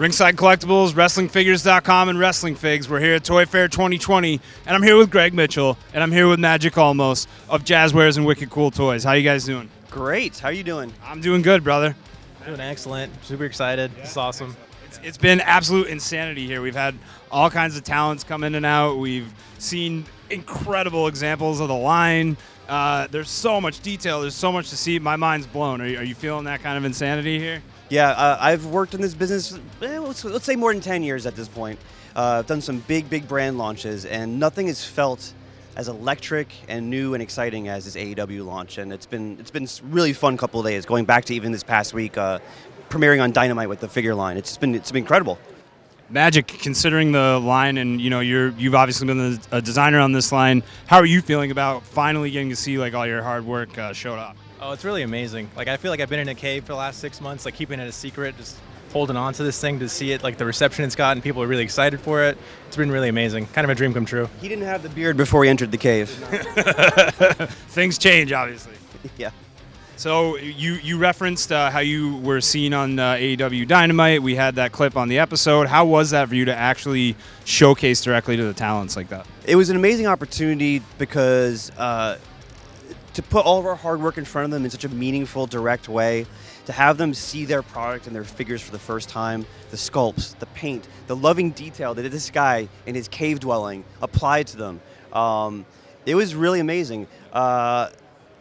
Ringside Collectibles, WrestlingFigures.com, and Wrestling Figs. We're here at Toy Fair 2020, and I'm here with Greg Mitchell, and I'm here with Magic Olmos of Jazzwares and Wicked Cool Toys. How you guys doing? Great. How are you doing? I'm doing good, brother. Doing excellent. Super excited. It's awesome. It's been absolute insanity here. We've had all kinds of talents come in and out. We've seen incredible examples of the line. There's so much detail. There's so much to see. My mind's blown. Are you feeling that kind of insanity here? Yeah, I've worked in this business, let's say more than 10 years at this point. I've done some big brand launches, and nothing has felt as electric and new and exciting as this AEW launch. And it's been really fun couple of days, going back to even this past week, premiering on Dynamite with the figure line. It's been incredible. Magic, considering the line, and you've obviously been a designer on this line. How are you feeling about finally getting to see like all your hard work showed up? Oh, it's really amazing. Like, I feel like I've been in a cave for the last 6 months, like keeping it a secret, just holding on to this thing to see it, like the reception it's gotten. People are really excited for it. It's been really amazing. Kind of a dream come true. He didn't have the beard before he entered the cave. Things change, obviously. Yeah. So you referenced how you were seen on AEW Dynamite. We had that clip on the episode. How was that for you to actually showcase directly to the talents like that? It was an amazing opportunity because to put all of our hard work in front of them in such a meaningful, direct way, to have them see their product and their figures for the first time, the sculpts, the paint, the loving detail that this guy in his cave dwelling applied to them. It was really amazing. The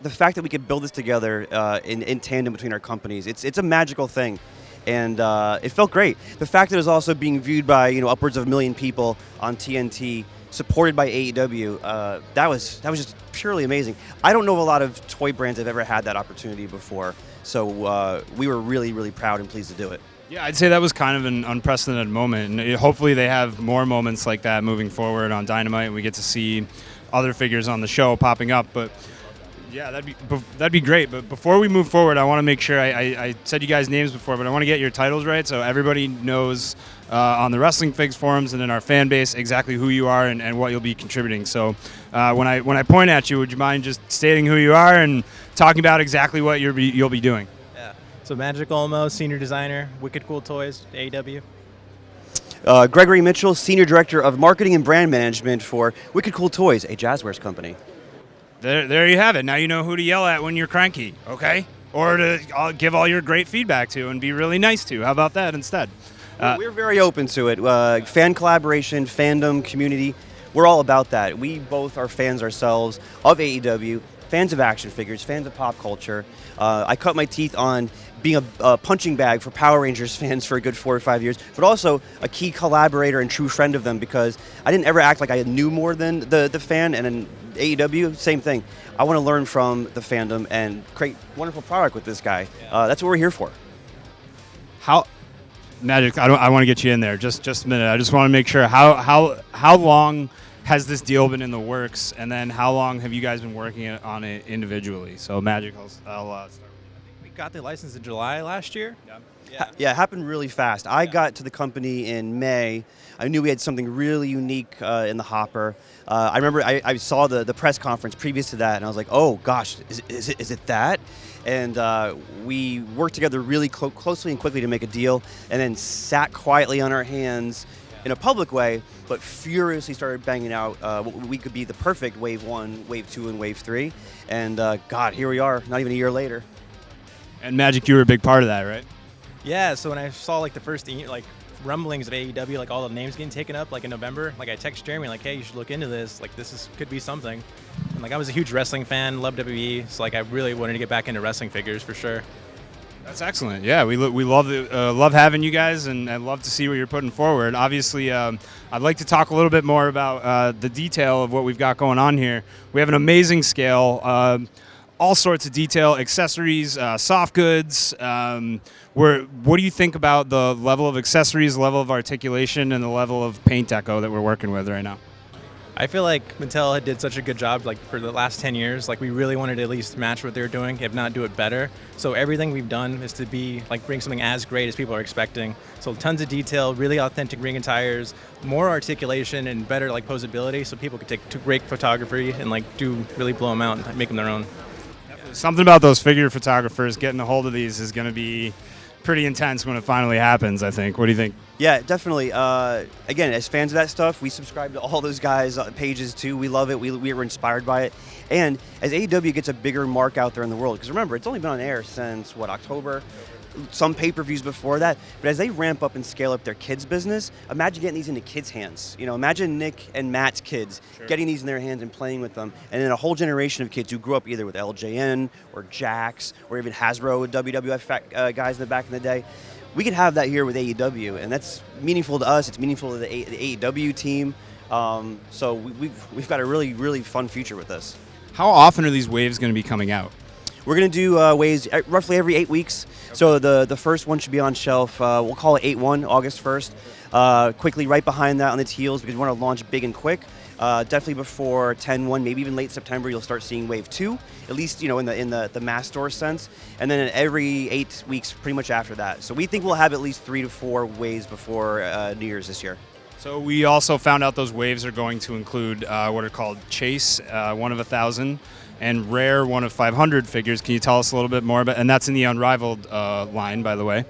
fact that we could build this together in tandem between our companies, it's a magical thing. And it felt great. The fact that it was also being viewed by upwards of 1 million people on TNT, supported by AEW, that was just purely amazing. I don't know of a lot of toy brands that have ever had that opportunity before, so we were really proud and pleased to do it. Yeah, I'd say that was kind of an unprecedented moment, and hopefully they have more moments like that moving forward on Dynamite, and we get to see other figures on the show popping up. But yeah, that'd be great. But before we move forward, I want to make sure I said you guys' names before, but I want to get your titles right so everybody knows on the Wrestling Figs forums and in our fan base exactly who you are and what you'll be contributing. So when I point at you, would you mind just stating who you are and talking about exactly what you'll be doing? Yeah. So Magic Olmos, Senior Designer, Wicked Cool Toys, AEW. Gregory Mitchell, Senior Director of Marketing and Brand Management for Wicked Cool Toys, a Jazzwares company. There you have it. Now you know who to yell at when you're cranky, okay? Or to give all your great feedback to and be really nice to. How about that instead? We're very open to it. Fan collaboration, fandom, community, we're all about that. We both are fans ourselves of AEW, fans of action figures, fans of pop culture. I cut my teeth on being a punching bag for Power Rangers fans for a good 4 or 5 years, but also a key collaborator and true friend of them because I didn't ever act like I knew more than the fan, and in AEW, same thing. I want to learn from the fandom and create wonderful product with this guy. That's what we're here for. Magic, I want to get you in there. Just a minute. I just want to make sure how long has this deal been in the works, and then how long have you guys been working on it individually? So Magic, I'll start. We got the license in July last year. Yeah, it happened really fast. I got to the company in May. I knew we had something really unique in the hopper. I remember I saw the press conference previous to that, and I was like, oh gosh, is it that? And we worked together really closely and quickly to make a deal, and then sat quietly on our hands in a public way, but furiously started banging out what we could be the perfect Wave 1, Wave 2, and Wave 3. And God, here we are, not even a year later. And Magic, you were a big part of that, right? Yeah, so when I saw like the first rumblings of AEW, like all the names getting taken up, like in November, like I text Jeremy like, hey, you should look into this. Like could be something. And like I was a huge wrestling fan, loved WWE, so like I really wanted to get back into wrestling figures for sure. That's excellent. Yeah, we love having you guys, and I love to see what you're putting forward. Obviously, I'd like to talk a little bit more about the detail of what we've got going on here. We have an amazing scale. All sorts of detail, accessories, soft goods. What do you think about the level of accessories, level of articulation, and the level of paint deco that we're working with right now? I feel like Mattel did such a good job like for the last 10 years. Like we really wanted to at least match what they were doing, if not do it better. So everything we've done is to be like bring something as great as people are expecting. So tons of detail, really authentic ring and tires, more articulation and better like posability, so people could take great photography and like really blow them out and make them their own. Something about those figure photographers getting a hold of these is going to be pretty intense when it finally happens, I think. What do you think? Yeah, definitely. Again, as fans of that stuff, we subscribe to all those guys' pages too. We love it. We were inspired by it. And as AEW gets a bigger mark out there in the world, because remember, it's only been on air since, October? Some pay-per-views before that. But as they ramp up and scale up their kids' business, imagine getting these into kids' hands. Imagine Nick and Matt's kids getting these in their hands and playing with them. And then a whole generation of kids who grew up either with LJN or Jax or even Hasbro with WWF guys in the back in the day. We could have that here with AEW, and that's meaningful to us. It's meaningful to the AEW team. So we've got a really, really fun future with this. How often are these waves going to be coming out? We're going to do waves roughly every 8 weeks. Okay. So the first one should be on shelf. We'll call it 8-1, August 1st. Quickly right behind that on its heels, because we want to launch big and quick. Definitely before 10-1, maybe even late September, you'll start seeing Wave 2, at least in the mass store sense. And then every 8 weeks, pretty much after that. So we think we'll have at least 3 to 4 waves before New Year's this year. So we also found out those waves are going to include what are called Chase, 1 of 1,000, and Rare, 1 of 500 figures. Can you tell us a little bit more about? And that's in the Unrivaled line, by the way,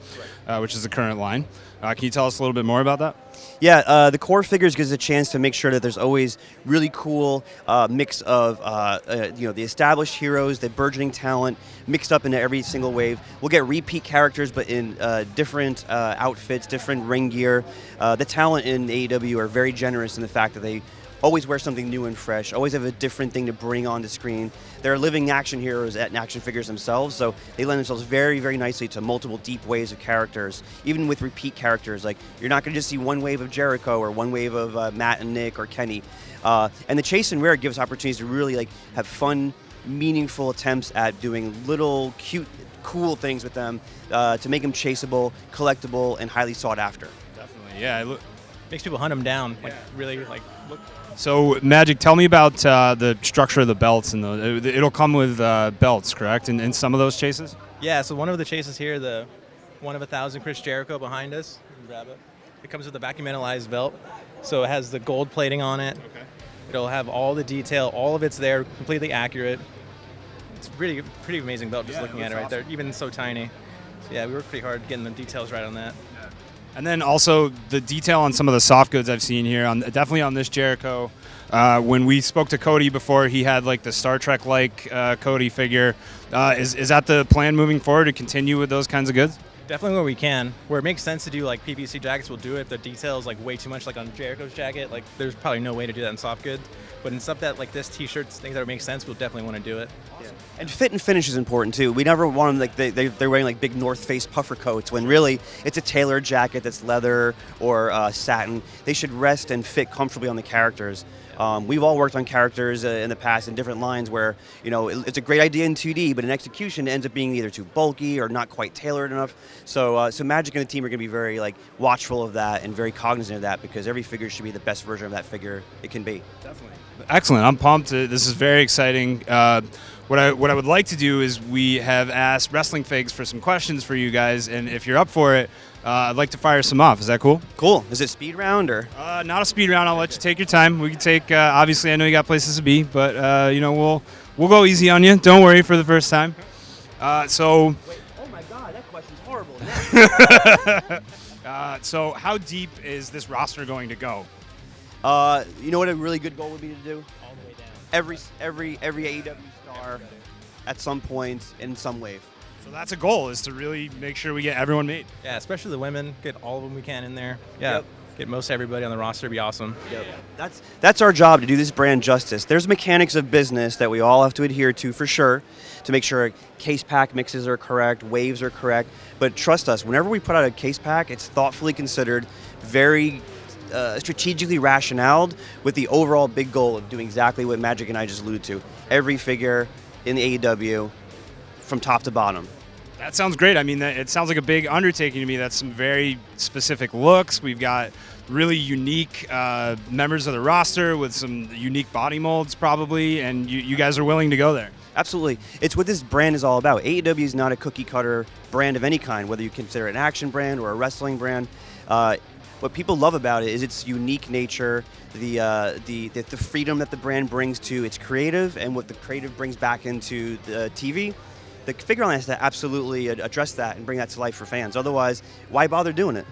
which is the current line. Can you tell us a little bit more about that? Yeah, the core figures gives us a chance to make sure that there's always really cool mix of the established heroes, the burgeoning talent mixed up into every single wave. We'll get repeat characters, but in different outfits, different ring gear. The talent in AEW are very generous in the fact that they always wear something new and fresh, always have a different thing to bring onto screen. They're living action heroes and action figures themselves, so they lend themselves very, very nicely to multiple deep waves of characters, even with repeat characters. Like, you're not going to just see one wave of Jericho or one wave of Matt and Nick or Kenny. And the Chase and Rare gives opportunities to really have fun, meaningful attempts at doing little, cute, cool things with them to make them chaseable, collectible, and highly sought after. Definitely, yeah. Makes people hunt them down, really look. So, Magic, tell me about the structure of the belts. And it'll come with belts, correct, in some of those chases? Yeah, so one of the chases here, the 1 of 1,000 Chris Jericho behind us. You can grab it. It comes with a vacuum-analyzed belt, so it has the gold plating on it. Okay. It'll have all the detail. All of it's there, completely accurate. It's pretty amazing belt just looking at it right there, even so tiny. So, yeah, we worked pretty hard getting the details right on that. And then also the detail on some of the soft goods I've seen here, definitely on this Jericho. When we spoke to Cody before, he had the Star Trek-like Cody figure. Is that the plan moving forward, to continue with those kinds of goods? Definitely where we can. Where it makes sense to do PVC jackets, we'll do it. If the detail is way too much, on Jericho's jacket, there's probably no way to do that in soft goods. But in stuff that this T-shirts, things that make sense, we'll definitely want to do it. Yeah. And fit and finish is important too. We never want them they're wearing big North Face puffer coats when really it's a tailored jacket that's leather or satin. They should rest and fit comfortably on the characters. We've all worked on characters in the past in different lines where it's a great idea in 2D, but in execution it ends up being either too bulky or not quite tailored enough. So Magic and the team are going to be very watchful of that and very cognizant of that, because every figure should be the best version of that figure it can be. Definitely. Excellent. I'm pumped. This is very exciting. What I would like to do is, we have asked Wrestling Figs for some questions for you guys, and if you're up for it, I'd like to fire some off. Is that cool? Cool. Is it speed round or? Not a speed round. I'll let you take your time. We can take. Obviously, I know you got places to be, but we'll go easy on you. Don't worry for the first time. So. Wait, oh my God, that question's horrible. So how deep is this roster going to go? You know what a really good goal would be to do? All the way down. Every AEW star at some point in some wave. So that's a goal, is to really make sure we get everyone made. Yeah, especially the women. Get all of them we can in there. Yeah. Yep. Get most everybody on the roster. Be awesome. Yep. That's our job, to do this brand justice. There's mechanics of business that we all have to adhere to for sure, to make sure case pack mixes are correct, waves are correct. But trust us, whenever we put out a case pack, it's thoughtfully considered, very strategically rationaled, with the overall big goal of doing exactly what Magic and I just alluded to. Every figure in the AEW from top to bottom. That sounds great. I mean, it sounds like a big undertaking to me. That's some very specific looks. We've got really unique members of the roster with some unique body molds probably, and you guys are willing to go there. Absolutely. It's what this brand is all about. AEW is not a cookie cutter brand of any kind, whether you consider it an action brand or a wrestling brand. What people love about it is its unique nature, the freedom that the brand brings to its creative, and what the creative brings back into the TV. the figure line has to absolutely address that and bring that to life for fans. Otherwise, why bother doing it?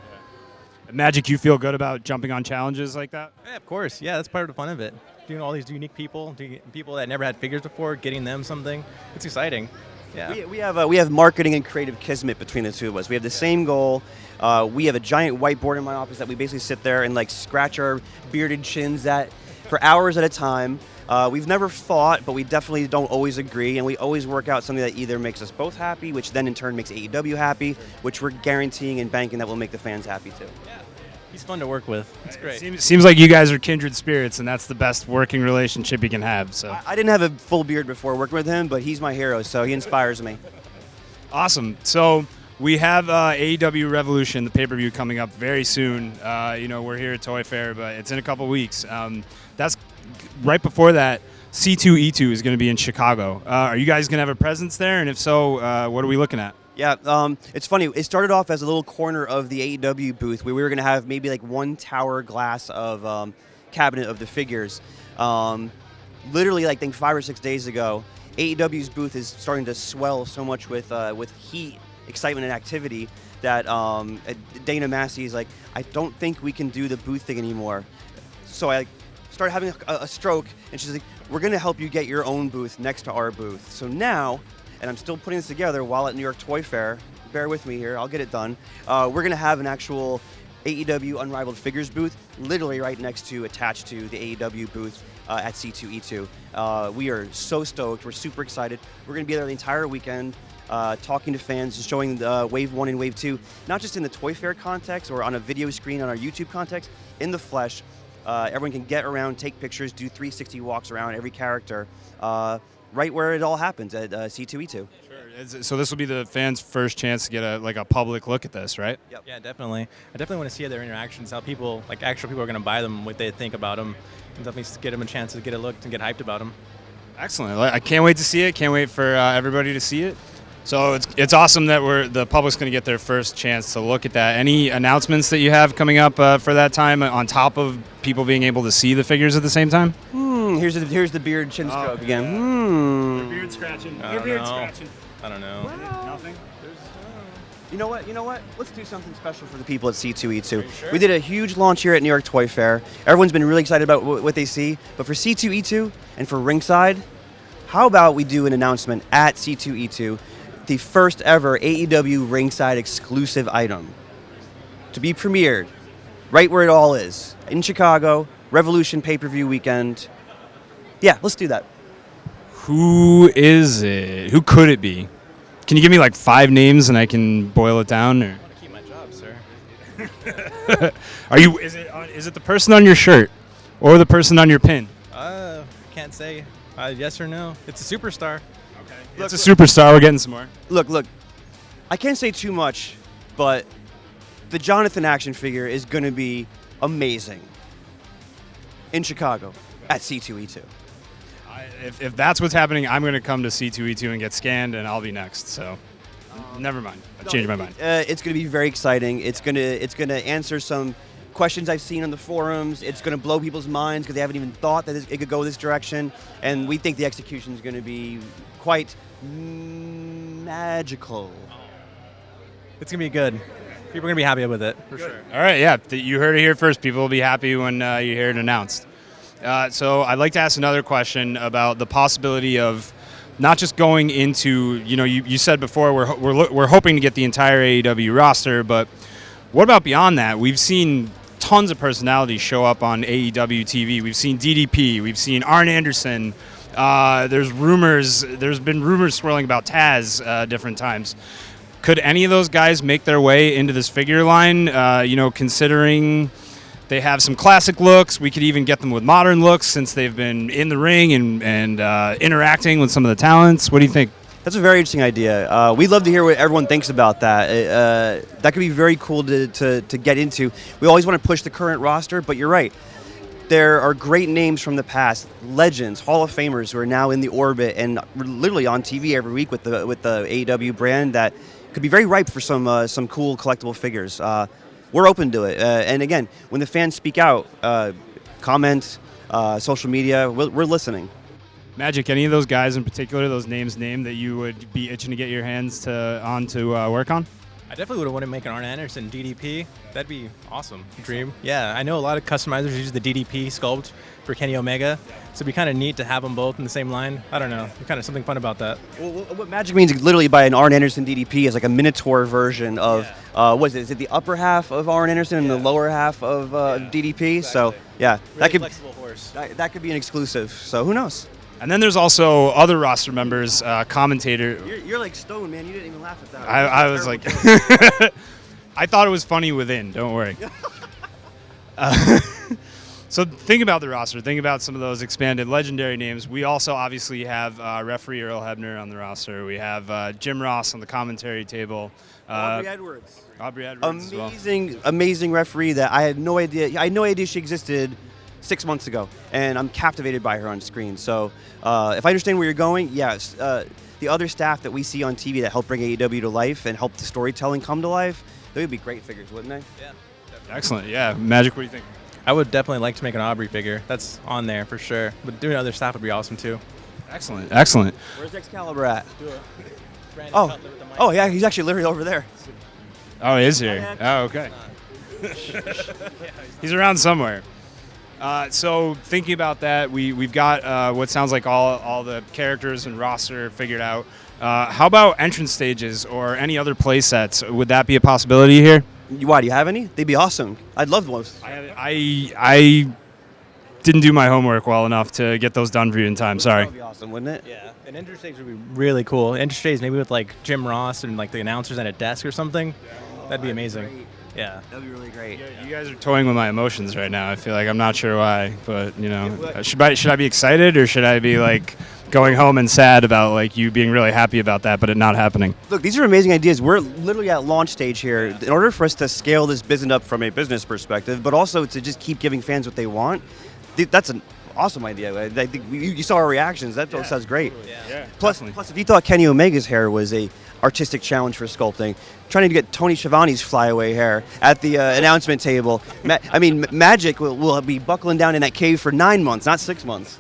Magic, you feel good about jumping on challenges like that? Yeah, of course. Yeah, that's part of the fun of it. Doing all these unique people, people that never had figures before, getting them something. It's exciting. Yeah. We have marketing and creative kismet between the two of us. We have the same goal. We have a giant whiteboard in my office that we basically sit there and like scratch our bearded chins at for hours at a time. We've never fought, but we definitely don't always agree, and we always work out something that either makes us both happy, which then in turn makes AEW happy, which we're guaranteeing and banking that will make the fans happy too. Yeah. He's fun to work with. It's great. Seems like you guys are kindred spirits, and that's the best working relationship you can have. So I didn't have a full beard before working with him, but he's my hero, so he inspires me. Awesome. So we have AEW Revolution, the pay-per-view, coming up very soon. We're here at Toy Fair, but it's in a couple weeks. That's right before that. C2E2 is going to be in Chicago. Are you guys going to have a presence there? And if so, what are we looking at? Yeah, it's funny. It started off as a little corner of the AEW booth where we were going to have maybe like one tower glass of cabinet of the figures. Literally, like, I think 5 or 6 days ago, AEW's booth is starting to swell so much with heat, excitement, and activity that Dana Massey is like, I don't think we can do the booth thing anymore. So I started having a stroke, and she's like, we're going to help you get your own booth next to our booth. So now, and I'm still putting this together while at New York Toy Fair, bear with me here, I'll get it done, we're going to have an actual AEW Unrivaled Figures booth literally right next to, attached to the AEW booth at C2E2. We are so stoked. We're super excited. We're going to be there the entire weekend, talking to fans, showing Wave 1 and Wave 2, not just in the Toy Fair context or on a video screen on our YouTube context, in the flesh. Everyone can get around, take pictures, do 360 walks around every character, right where it all happens at C2E2. Sure. So this will be the fans' first chance to get a public look at this, right? Yep. Yeah, definitely. I definitely want to see their interactions, how people, like actual people are going to buy them, what they think about them, and definitely get them a chance to get a look and get hyped about them. Excellent. I can't wait to see it. Can't wait for everybody to see it. So it's awesome that the public's going to get their first chance to look at that. Any announcements that you have coming up for that time on top of people being able to see the figures at the same time? Here's the beard chin stroke again. Your beard scratching. I don't know. Nothing? You know what? Let's do something special for the people at C2E2. Sure? We did a huge launch here at New York Toy Fair. Everyone's been really excited about what they see. But for C2E2 and for Ringside, how about we do an announcement at C2E2, the first ever AEW Ringside exclusive item to be premiered right where it all is, in Chicago, Revolution pay-per-view weekend. Yeah, let's do that. Who is it? Who could it be? Can you give me like 5 names and I can boil it down? Or? I want to keep my job, sir. Is it the person on your shirt or the person on your pin? Can't say yes or no. It's a superstar. Okay. It's a superstar. We're getting some more. Look. I can't say too much, but the Jonathan action figure is going to be amazing in Chicago at C2E2. If that's what's happening, I'm going to come to C2E2 and get scanned, and I'll be next. So, never mind. I changed my mind. It's going to be very exciting. It's going to answer some questions I've seen on the forums. It's going to blow people's minds because they haven't even thought that it could go this direction. And we think the execution is going to be quite magical. It's going to be good. People are going to be happy with it, for sure. All right, yeah. You heard it here first. People will be happy when you hear it announced. So I'd like to ask another question about the possibility of not just going into, you said before we're hoping to get the entire AEW roster, but what about beyond that? We've seen tons of personalities show up on AEW TV. We've seen DDP. We've seen Arn Anderson. There's been rumors swirling about Taz different times. Could any of those guys make their way into this figure line, considering they have some classic looks? We could even get them with modern looks since they've been in the ring and interacting with some of the talents. What do you think? That's a very interesting idea. We'd love to hear what everyone thinks about that. That could be very cool to get into. We always want to push the current roster, but you're right. There are great names from the past, legends, Hall of Famers who are now in the orbit and literally on TV every week with the AEW brand that could be very ripe for some cool collectible figures. We're open to it. And again, when the fans speak out, comment, social media, we're listening. Magic, any of those guys in particular, those names named, that you would be itching to get your hands on to work on? I definitely would want to make an Arn Anderson DDP. That'd be awesome. Dream. Yeah, I know a lot of customizers use the DDP sculpt for Kenny Omega, so it'd be kind of neat to have them both in the same line. I don't know. Kind of something fun about that. Well, what Magic means is literally by an Arn Anderson DDP is like a Minotaur version of, what is it? Is it the upper half of Arn Anderson and the lower half of DDP? Exactly. So, yeah, really that could flexible horse. That could be an exclusive. So who knows? And then there's also other roster members, commentator. You're like stoned, man. You didn't even laugh at that. I was like, I thought it was funny within. Don't worry. So think about the roster. Think about some of those expanded legendary names. We also obviously have referee Earl Hebner on the roster. We have Jim Ross on the commentary table. Aubrey Edwards. Aubrey Edwards Amazing, as well. amazing referee that I had no idea. I had no idea she existed 6 months ago, and I'm captivated by her on screen. So if I understand where you're going, yes, the other staff that we see on TV that help bring AEW to life and help the storytelling come to life, they would be great figures, wouldn't they? Yeah. Definitely. Excellent. Yeah. Magic, what do you think? I would definitely like to make an Aubrey figure. That's on there for sure. But doing other stuff would be awesome too. Excellent. Excellent. Where's Excalibur at? Brandon Oh, Cutler with the mic. oh yeah, he's actually literally over there. Oh, he is here. Oh, okay. He's around somewhere. So thinking about that, we've got what sounds like all the characters and roster figured out. How about entrance stages or any other play sets? Would that be a possibility here? Why, do you have any? They'd be awesome. I'd love those. I didn't do my homework well enough to get those done for you in time. Sorry. That would be awesome, wouldn't it? Yeah, an entrance stage would be really cool. Entrance stage maybe with like Jim Ross and like the announcers at a desk or something. That'd be amazing. Great. Yeah. That'd be really great. You guys are toying with my emotions right now. I feel like I'm not sure why, but you know, should I be excited or should I be like going home and sad about like you being really happy about that, but it not happening? Look, these are amazing ideas. We're literally at launch stage here. In order for us to scale this business up from a business perspective, but also to just keep giving fans what they want, that's an awesome idea. I think you saw our reactions. That sounds great. Yeah. Plus, if you thought Kenny Omega's hair was a artistic challenge for sculpting, trying to get Tony Schiavone's flyaway hair at the announcement table. Magic will be buckling down in that cave for 9 months, not 6 months.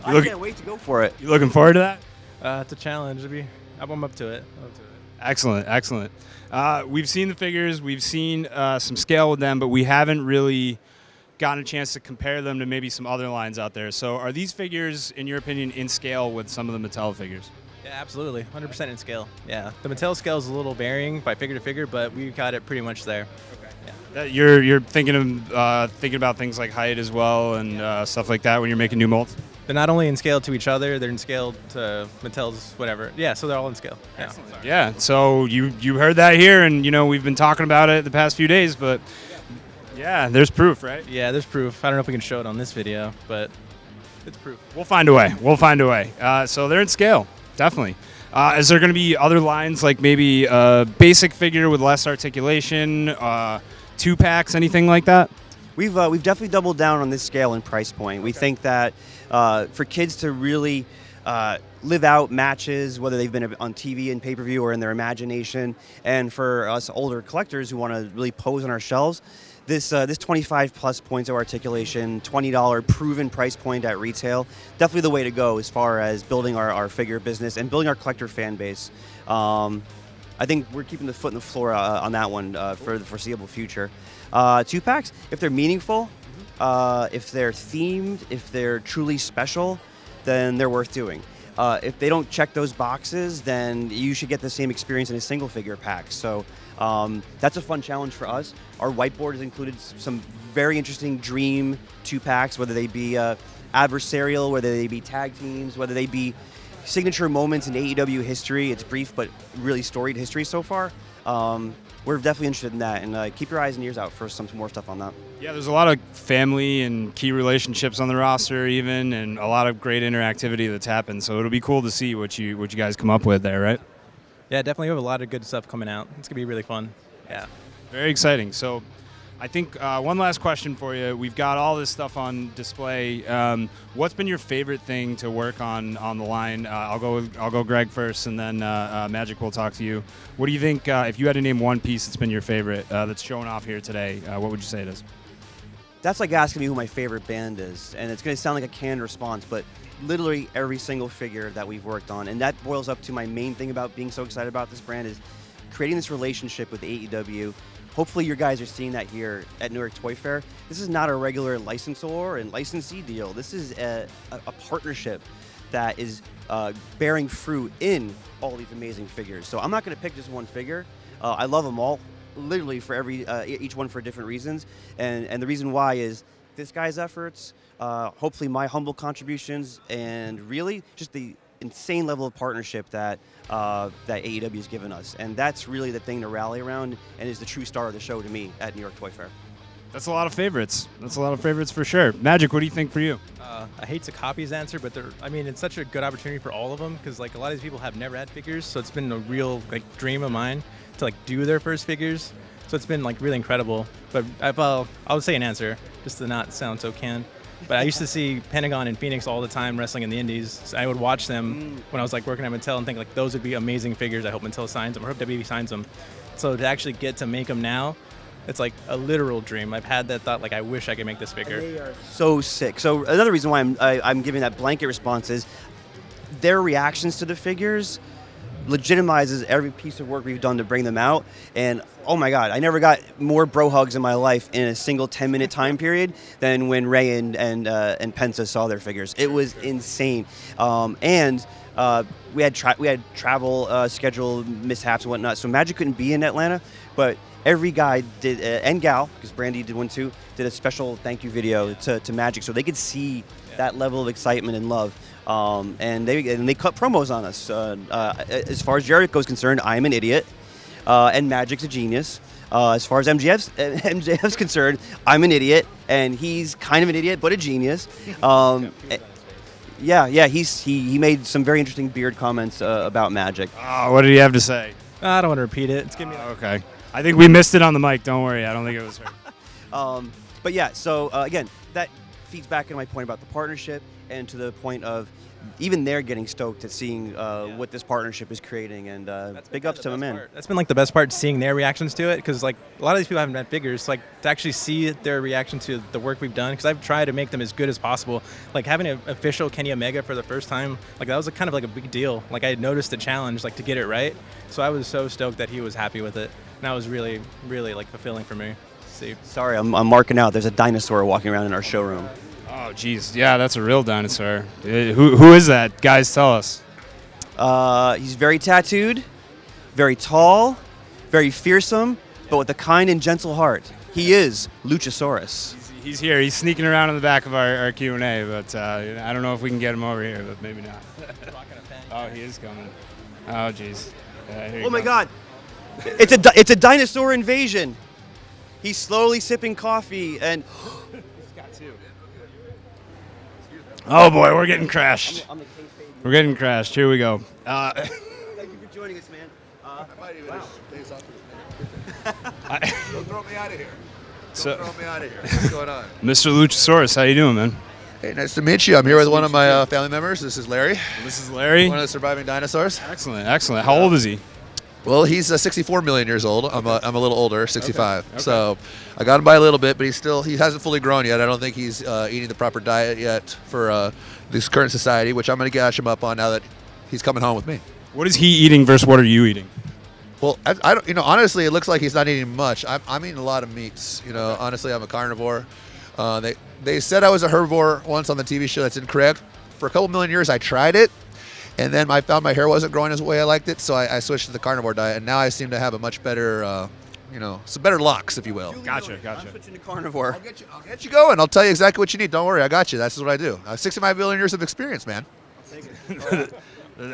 I can't wait to go for it. You looking forward to that? It's a challenge. I'm up to it. Excellent, excellent. We've seen the figures, we've seen some scale with them, but we haven't really gotten a chance to compare them to maybe some other lines out there. So are these figures, in your opinion, in scale with some of the Mattel figures? Yeah, absolutely. 100% in scale. Yeah. The Mattel scale is a little varying by figure to figure, but we've got it pretty much there. Okay. Yeah. You're thinking about things like height as well and stuff like that when you're making new molds? They're not only in scale to each other, they're in scale to Mattel's whatever. Yeah, so they're all in scale. Yeah. Excellent. Yeah, so you heard that here, and you know we've been talking about it the past few days, but yeah, there's proof, right? Yeah, there's proof. I don't know if we can show it on this video, but it's proof. We'll find a way. We'll find a way. So they're in scale, definitely. Is there going to be other lines like maybe a basic figure with less articulation, 2-packs, anything like that? We've definitely doubled down on this scale and price point. We think that for kids to really live out matches, whether they've been on TV and pay-per-view or in their imagination, and for us older collectors who want to really pose on our shelves, this 25 plus points of articulation, $20 proven price point at retail, definitely the way to go as far as building our figure business and building our collector fan base. I think we're keeping the foot in the floor on that one for the foreseeable future. 2-packs, if they're meaningful, if they're themed, if they're truly special, then they're worth doing. If they don't check those boxes, then you should get the same experience in a single figure pack. So that's a fun challenge for us. Our whiteboard has included some very interesting dream 2-packs, whether they be adversarial, whether they be tag teams, whether they be signature moments in AEW history. It's brief but really storied history so far. We're definitely interested in that, and keep your eyes and ears out for some more stuff on that. Yeah, there's a lot of family and key relationships on the roster even, and a lot of great interactivity that's happened, so it'll be cool to see what you guys come up with there, right? Yeah, definitely have a lot of good stuff coming out. It's going to be really fun. Yeah. Very exciting. So I think one last question for you. We've got all this stuff on display. What's been your favorite thing to work on the line? I'll go Greg first, and then Magic will talk to you. What do you think, if you had to name one piece that's been your favorite that's showing off here today, what would you say it is? that's like asking me who my favorite band is, and it's going to sound like a canned response, but literally every single figure that we've worked on, and that boils up to my main thing about being so excited about this brand, is creating this relationship with AEW. Hopefully you guys are seeing that here at New York Toy Fair. This is not a regular licensor and licensee deal. This is a partnership that is bearing fruit in all these amazing figures. So I'm not going to pick just one figure. I love them all, literally for each one for different reasons. And the reason why is this guy's efforts, hopefully my humble contributions, and really just the insane level of partnership that AEW has given us. And that's really the thing to rally around, and is the true star of the show to me at New York Toy Fair. That's a lot of favorites. That's a lot of favorites for sure. Magic, what do you think for you? I hate to copy his answer, but it's such a good opportunity for all of them, because like a lot of these people have never had figures, so it's been a real like dream of mine to like do their first figures. So it's been like really incredible. But I would say an answer, just to not sound so canned. But I used to see Pentagon and Phoenix all the time wrestling in the Indies. So I would watch them when I was like working at Mattel and think like those would be amazing figures. I hope Mattel signs them, or hope WWE signs them. So to actually get to make them now, it's like a literal dream. I've had that thought, like I wish I could make this figure. They are so sick. So another reason why I'm giving that blanket response is their reactions to the figures legitimizes every piece of work we've done to bring them out. And oh my God, I never got more bro hugs in my life in a single 10-minute time period than when Ray and Penta saw their figures. It was insane. We had travel schedule mishaps and whatnot, so Magic couldn't be in Atlanta, but every guy did, and gal, because Brandy did one too, did a special thank you video to Magic, so they could see that level of excitement and love. And they cut promos on us. As far as Jericho's concerned, I'm an idiot, and Magic's a genius. As far as MJF's concerned, I'm an idiot, and he's kind of an idiot, but a genius. He made some very interesting beard comments about Magic. Oh, what did he have to say? I don't want to repeat it. It's giving me okay. I think we missed it on the mic. Don't worry. I don't think it was her. But yeah, so again, that feeds back into my point about the partnership, and to the point of even they're getting stoked at seeing what this partnership is creating, and big ups to them, man. That's been like the best part, seeing their reactions to it, because like a lot of these people haven't met figures, so, like to actually see their reaction to the work we've done, because I've tried to make them as good as possible. Like having an official Kenny Omega for the first time, like that was kind of like a big deal. Like I had noticed the challenge, like to get it right, so I was so stoked that he was happy with it, and that was really, really like fulfilling for me. See. Sorry, I'm marking out. There's a dinosaur walking around in our showroom. Oh, geez. Yeah, that's a real dinosaur. Who is that? Guys, tell us. He's very tattooed, very tall, very fearsome, but with a kind and gentle heart. He is Luchasaurus. He's here. He's sneaking around in the back of our Q&A, but I don't know if we can get him over here, but maybe not. Oh, he is coming. Oh, geez. Oh, my God. It's a dinosaur invasion. He's slowly sipping coffee, and... Oh boy, we're getting crashed. We're getting crashed. Here we go. Thank you for joining us, man. I might even days off Don't throw me out of here. Don't throw me out of here. What's going on? Mr. Luchasaurus, how you doing, man? Hey, nice to meet you. I'm here with one of my family members. This is Larry. This is Larry. One of the surviving dinosaurs. Excellent, excellent. How old is he? Well, he's 64 million years old. I'm a little older, 65. Okay. So I got him by a little bit, but he hasn't fully grown yet. I don't think he's eating the proper diet yet for this current society, which I'm going to gash him up on now that he's coming home with me. What is he eating versus what are you eating? Well, I don't. Honestly, it looks like he's not eating much. I'm eating a lot of meats. Honestly, I'm a carnivore. They said I was a herbivore once on the TV show. That's incorrect. For a couple million years, I tried it. And then I found my hair wasn't growing as the way I liked it, so I switched to the carnivore diet, and now I seem to have a much better, some better locks, if you will. Gotcha. I'm switching to carnivore. I'll get you going. I'll tell you exactly what you need. Don't worry, I got you. That's what I do. 65 billion years of experience, man.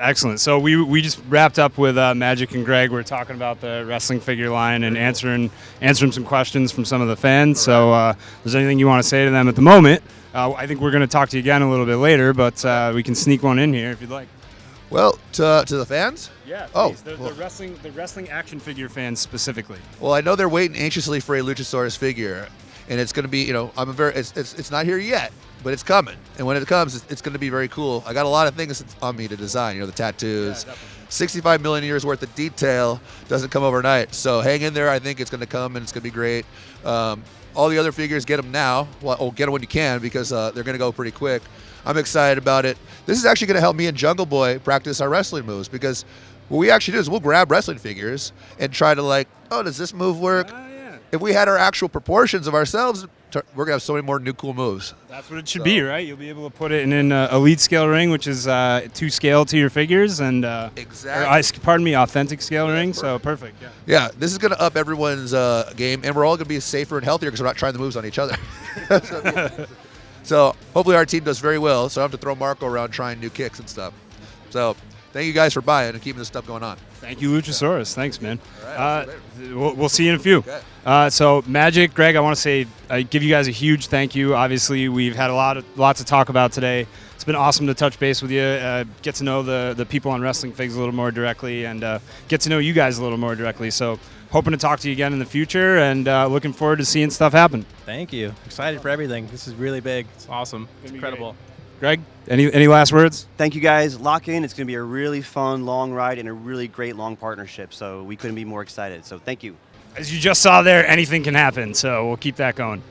Excellent. So we just wrapped up with Magic and Greg. We're talking about the wrestling figure line and answering some questions from some of the fans. So if there's anything you want to say to them at the moment, I think we're going to talk to you again a little bit later, but we can sneak one in here if you'd like. Well, to the fans? Yeah. Oh, the wrestling action figure fans specifically. Well, I know they're waiting anxiously for a Luchasaurus figure, and it's going to be, it's not here yet, but it's coming. And when it comes, it's going to be very cool. I got a lot of things on me to design. The tattoos. Yeah, 65 million years worth of detail doesn't come overnight. So hang in there. I think it's going to come, and it's going to be great. all the other figures, get them now. Well, get them when you can because they're going to go pretty quick. I'm excited about it. This is actually going to help me and Jungle Boy practice our wrestling moves because what we actually do is we'll grab wrestling figures and try to like, oh, does this move work? If we had our actual proportions of ourselves, we're going to have so many more new cool moves. That's what it should be, right? You'll be able to put it in an elite scale ring, which is to scale to your figures, and authentic scale ring. Perfect. So perfect. Yeah, this is going to up everyone's game, and we're all going to be safer and healthier because we're not trying the moves on each other. So hopefully our team does very well, so I don't have to throw Marco around trying new kicks and stuff. So thank you guys for buying and keeping this stuff going on. Thank you, Luchasaurus. Thanks, man. All right, We'll see you in a few. Okay. So Magic, Greg, I want to say I give you guys a huge thank you. Obviously, we've had lots to talk about today. It's been awesome to touch base with you, get to know the people on Wrestling Figs a little more directly, and get to know you guys a little more directly. So hoping to talk to you again in the future, and looking forward to seeing stuff happen. Thank you. Excited for everything. This is really big. It's awesome. It's incredible. Greg, any last words? Thank you guys. Lock in. It's going to be a really fun, long ride and a really great, long partnership. So we couldn't be more excited. So thank you. As you just saw there, anything can happen. So we'll keep that going.